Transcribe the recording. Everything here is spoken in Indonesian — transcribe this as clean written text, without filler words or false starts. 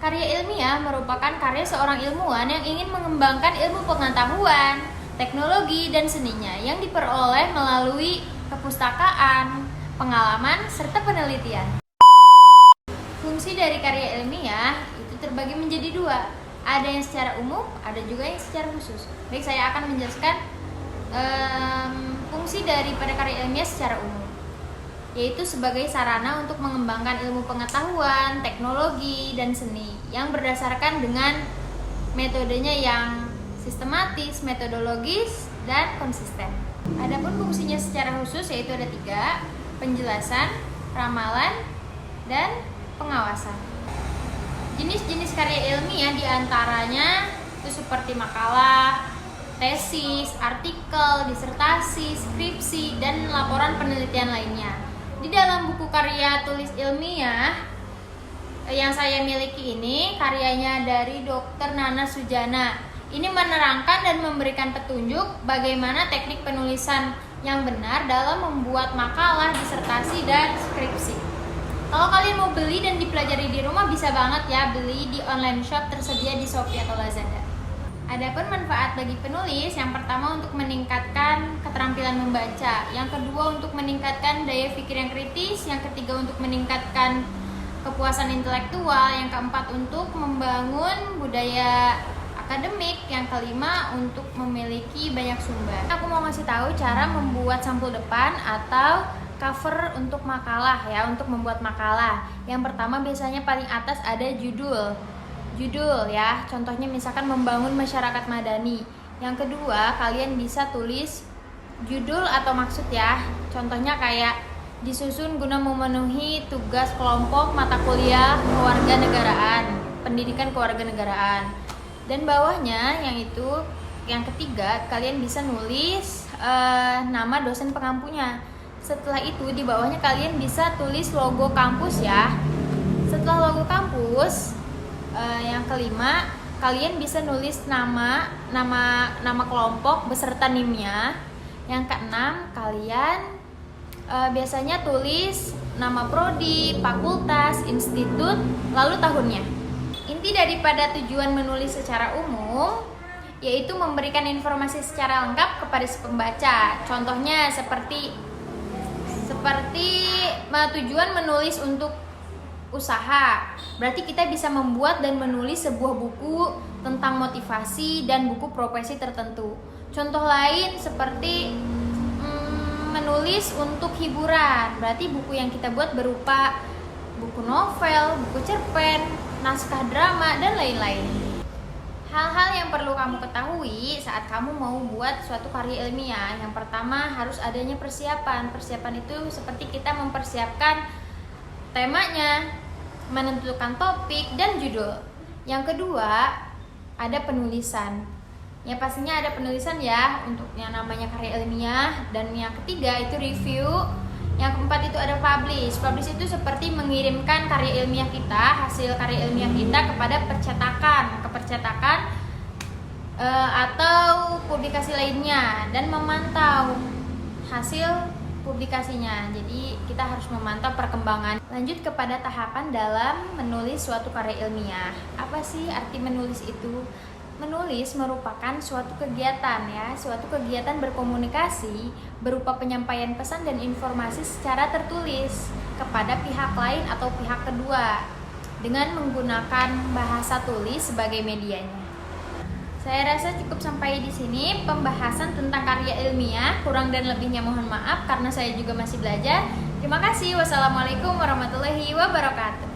Karya ilmiah merupakan karya seorang ilmuwan yang ingin mengembangkan ilmu pengetahuan, teknologi, dan seninya yang diperoleh melalui perpustakaan, pengalaman, serta penelitian. Fungsi dari karya ilmiah itu terbagi menjadi dua. Ada yang secara umum, ada juga yang secara khusus. Baik, saya akan menjelaskan fungsi daripada karya ilmiah secara umum, yaitu sebagai sarana untuk mengembangkan ilmu pengetahuan, teknologi, dan seni yang berdasarkan dengan metodenya yang sistematis, metodologis, dan konsisten. Adapun fungsinya secara khusus yaitu ada 3: penjelasan, ramalan, dan pengawasan. Jenis-jenis karya ilmiah diantaranya itu seperti makalah, tesis, artikel, disertasi, skripsi, dan laporan penelitian lainnya. Di dalam buku karya tulis ilmiah yang saya miliki ini, karyanya dari Dr. Nana Sujana. Ini menerangkan dan memberikan petunjuk bagaimana teknik penulisan yang benar dalam membuat makalah, disertasi, dan skripsi. Kalau kalian mau beli dan dipelajari di rumah, bisa banget ya beli di online shop tersedia di Shopee atau Lazada. Adapun manfaat bagi penulis, yang pertama untuk meningkatkan keterampilan membaca, yang kedua untuk meningkatkan daya pikir yang kritis, yang ketiga untuk meningkatkan kepuasan intelektual, yang keempat untuk membangun budaya akademik, yang kelima untuk memiliki banyak sumber. Aku mau ngasih tahu cara membuat sampul depan atau cover untuk makalah ya, untuk membuat makalah. Yang pertama biasanya paling atas ada judul ya, contohnya misalkan membangun masyarakat madani. Yang kedua, kalian bisa tulis judul atau maksud ya, contohnya kayak disusun guna memenuhi tugas kelompok mata kuliah kewarganegaraan, pendidikan kewarganegaraan. Dan bawahnya yang ketiga, kalian bisa nulis nama dosen pengampunya. Setelah itu di bawahnya kalian bisa tulis logo kampus ya. Setelah logo kampus, yang kelima, kalian bisa nulis nama kelompok beserta NIM-nya. Yang keenam, kalian biasanya tulis nama prodi, fakultas, institut, lalu tahunnya. Inti daripada tujuan menulis secara umum yaitu memberikan informasi secara lengkap kepada si pembaca. Contohnya seperti tujuan menulis untuk usaha, berarti kita bisa membuat dan menulis sebuah buku tentang motivasi dan buku profesi tertentu. Contoh lain seperti menulis untuk hiburan, berarti buku yang kita buat berupa buku novel, buku cerpen, naskah drama, dan lain-lain. Hal-hal yang perlu kamu ketahui saat kamu mau buat suatu karya ilmiah, yang pertama harus adanya persiapan. Persiapan itu seperti kita mempersiapkan temanya, menentukan topik dan judul. Yang kedua, ada penulisan. Ya pastinya ada penulisan ya untuk yang namanya karya ilmiah. Dan yang ketiga itu review. Yang keempat itu ada publish. Publish itu seperti mengirimkan karya ilmiah kita, hasil karya ilmiah kita kepada kepercetakan atau publikasi lainnya, dan memantau hasil publikasinya. Jadi kita harus memantau perkembangan. Lanjut kepada tahapan dalam menulis suatu karya ilmiah. Apa sih arti menulis itu? Menulis merupakan suatu kegiatan ya, suatu kegiatan berkomunikasi berupa penyampaian pesan dan informasi secara tertulis kepada pihak lain atau pihak kedua dengan menggunakan bahasa tulis sebagai medianya. Saya rasa cukup sampai di sini pembahasan tentang karya ilmiah. Kurang dan lebihnya mohon maaf karena saya juga masih belajar. Terima kasih. Wassalamualaikum warahmatullahi wabarakatuh.